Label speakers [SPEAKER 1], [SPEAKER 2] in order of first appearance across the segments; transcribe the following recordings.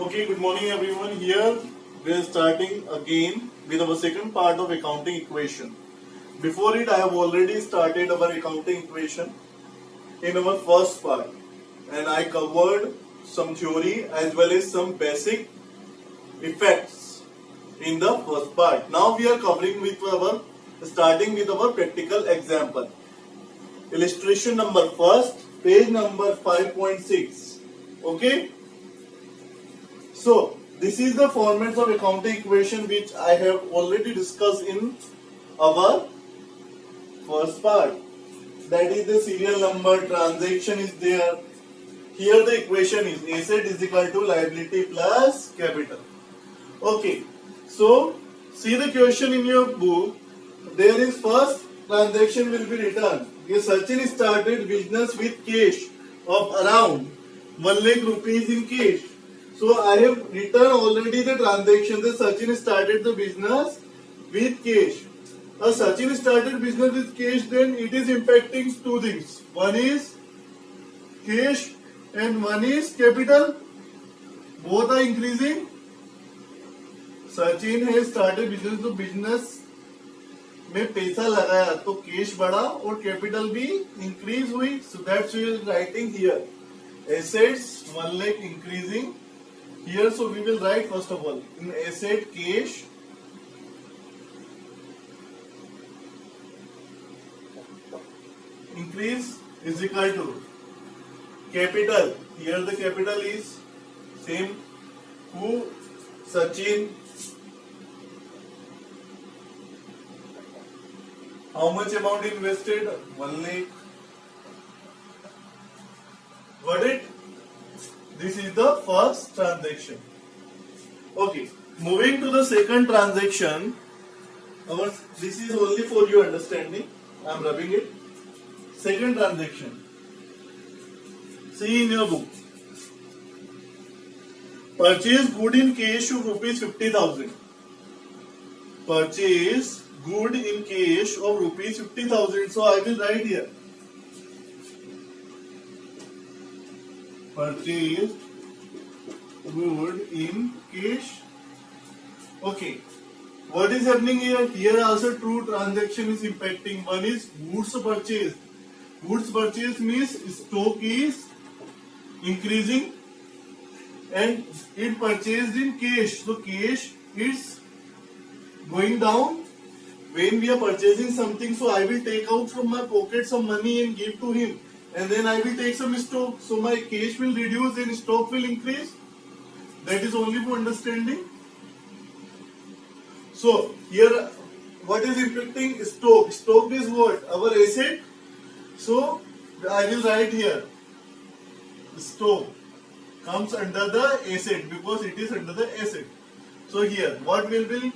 [SPEAKER 1] Okay, good morning everyone. Here we are starting again with our second part of accounting equation. Before it, I have already started our accounting equation in our first part, and I covered some theory as well as some basic effects in the first part. Now we are covering starting with our practical example. Illustration number first, page number 5.6. Okay. So, this is the formats of accounting equation which I have already discussed in our first part. That is the serial number, transaction is there. Here the equation is asset is equal to liability plus capital. Okay, so see the question in your book. There is first transaction will be written. Sachin started business with cash of around 1 lakh rupees in cash. So I have written already the transaction that Sachin started the business with cash. As Sachin started business with cash, then it is impacting two things. One is cash and one is capital. Both are increasing. Sachin has started business, तो business में पैसा लगाया तो cash बढ़ा और capital भी increase हुई. So that's we are writing here. Assets 1 lakh increasing. Here, so we will write first of all in asset cash increase is equal to capital. Here the capital is same. Who? Sachin. How much amount invested? 1 lakh. Got it? This is the first transaction. Okay, moving to the second transaction. This is only for your understanding. I am rubbing it. Second transaction. See in your book. Purchase good in cash of rupees 50,000. Purchase good in cash of rupees 50,000. So I will write here. Purchase good in cash. Okay. What is happening here? Here also two transaction is impacting. One is goods purchase. Goods purchase means stock is increasing and it purchased in cash. So cash is going down. When we are purchasing something, so I will take out from my pocket some money and give to him. And then I will take some stock. So my cash will reduce and stock will increase. That is only for understanding. So here what is impacting? Stock. Stock is what? Our asset. So I will write here. Stock comes under the asset because it is under the asset. So here what will be?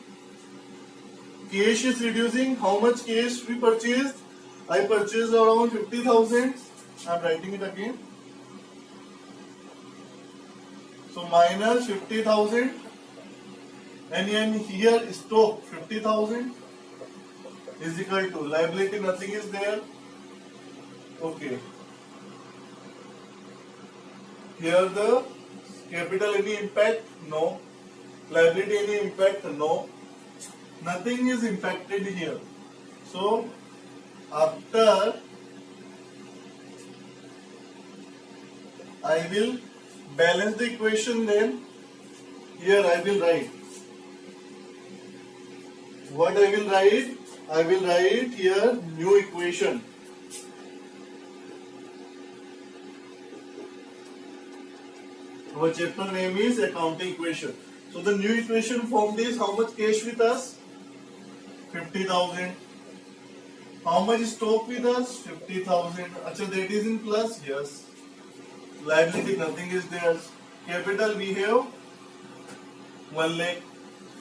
[SPEAKER 1] Cash is reducing. How much cash we purchased? I purchased around 50,000. I am writing it again. So minus 50,000. And here stock 50,000 is equal to liability. Nothing is there. Okay. Here the capital any impact? No. Liability any impact? No. Nothing is impacted here. So after I will balance the equation, then here I will write. What I will write? I will write here new equation. Our chapter name is accounting equation. So the new equation formed is how much cash with us? 50,000. How much stock with us? 50,000. Acha, that is in plus? Yes. Liability, nothing is there. Capital, we have 1 lakh.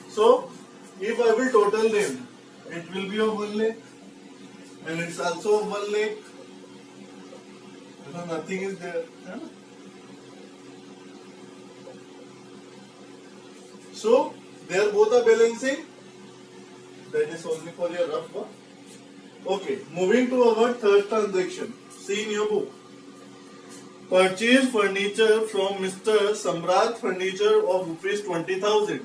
[SPEAKER 1] So, if I will total them, it will be of 1 lakh. And it's also of 1 lakh. So, nothing is there. Huh? So, they are both are balancing. That is only for your rough work. Okay, moving to our third transaction. See in your book. Purchase furniture from Mr. Samrat Furniture of rupees 20,000.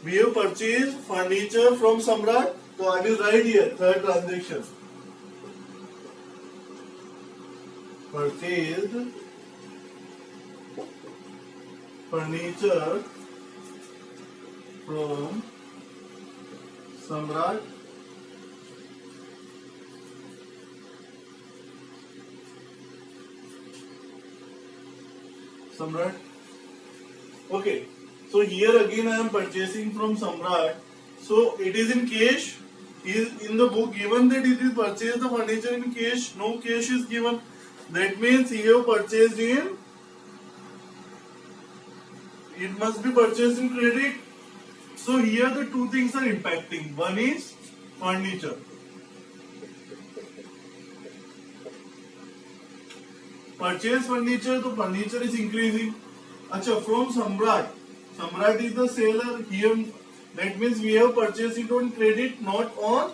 [SPEAKER 1] We have purchased furniture from Samrat. So I will write here third transaction. Purchased furniture from Samrat. Samrat. Okay. So here again I am purchasing from Samrat. So it is in cash. Is in the book given that it is purchased the furniture in cash. No cash is given. That means he have purchased in. It must be purchased in credit. So here the two things are impacting. One is furniture. Purchase furniture, the furniture is increasing. Acha, from Samrat. Samrat is the seller. Here, that means we have purchased it on credit, not on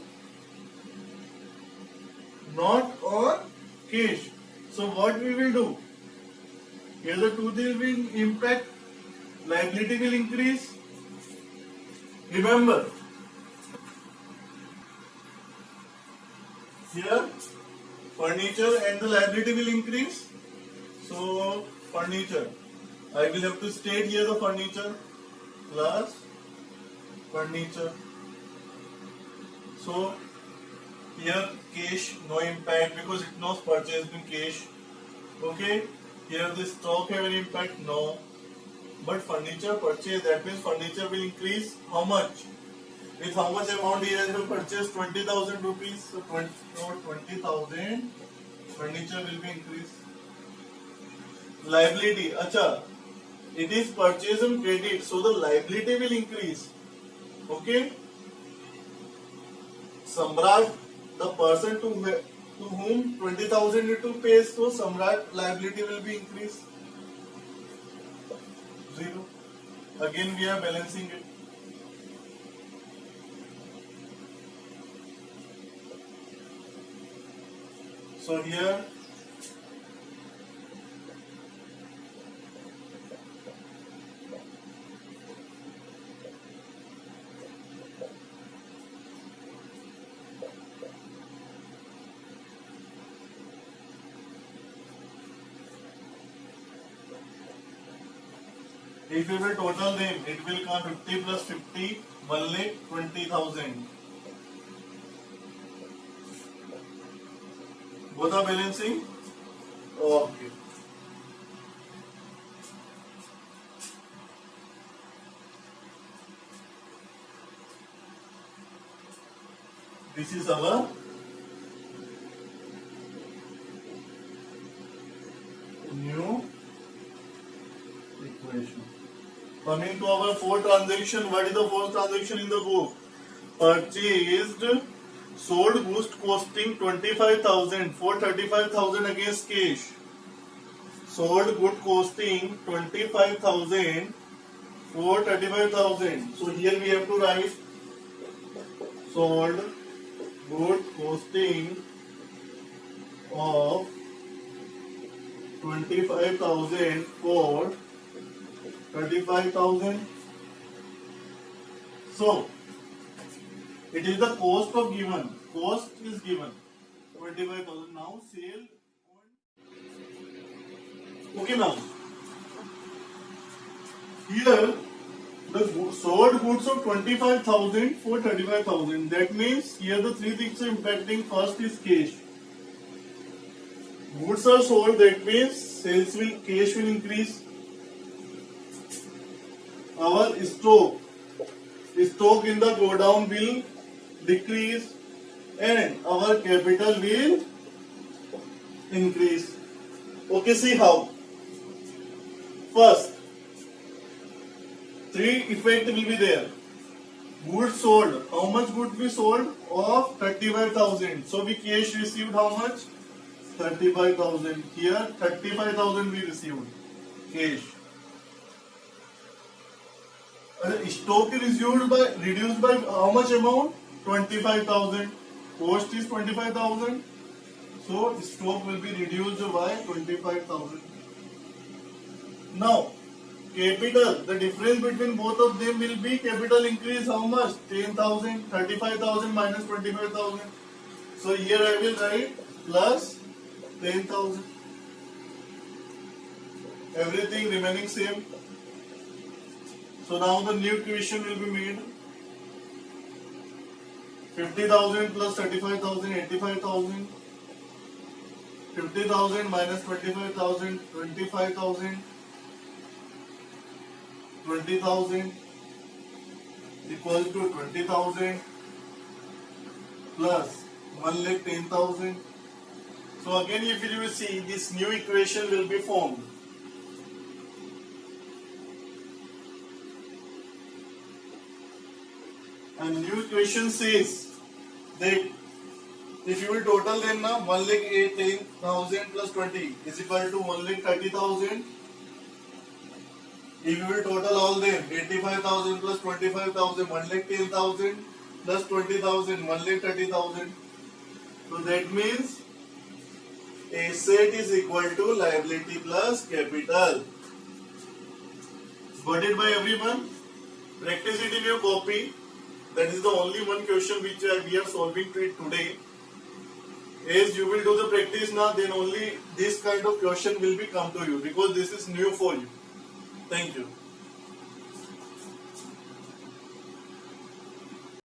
[SPEAKER 1] cash. So what we will do? Here the two things will impact. Liability will increase. Remember, here furniture and the liability will increase. So furniture, I will have to state here the furniture plus furniture. So here cash no impact because it was purchased in cash. Okay, here the stock have an impact, no. But furniture purchase, that means furniture will increase how much? With how much amount he has purchased? 20,000 rupees. So 20,000 furniture will be increased. Liability, acha, it is purchase on credit, so the liability will increase. Okay. Samrat, the person to whom 20,000 need to pay, so Samrat liability will be increased. 0. Again we are balancing it. So here if we will total them, it will come 50 plus 50, 1,20,000. Both are balancing? Okay. This is our new equation. Coming to our fourth transaction, what is the fourth transaction in the book? Purchased sold goods costing 25,000 for 35,000 against cash. Sold good costing 25,000 for 35,000. So here we have to write sold good costing of 25,000 for 35,000. So it is the cost of given. Cost is given 25,000. Now sale. Okay, now here the sold goods of 25,000 for 35,000. That means here the three things are impacting. First is cash. Goods are sold. That means cash will increase. Our stock in the godown will decrease and our capital will increase. Okay, see how. First, three effect will be there. Goods sold. How much goods we sold? Of 35,000. So we cash received how much? 35,000. Here 35,000 we received cash. Stock is reduced by how much amount? 25,000. Cost is 25,000. So stock will be reduced by 25,000. Now, capital, the difference between both of them will be capital increase how much? 10,000, 35,000 minus 25,000. So here I will write plus 10,000. Everything remaining same. So now the new equation will be made. 50,000 plus 35,000, 85,000. 50,000 minus 25,000, 25,000. 20,000 equals to 20,000 plus 1,10,000. So again, if you will see, this new equation will be formed. And new equation says that if you will total them now, 1,10,000 plus 20 is equal to 1,30,000. If you will total all them, 85,000 plus 25,000, 1,10,000 plus 20,000, 1,30,000. So that means asset is equal to liability plus capital. Got it by everyone? Practice it in your copy. That is the only one question which we are solving today. As you will do the practice now, then only this kind of question will be come to you, because this is new for you. Thank you.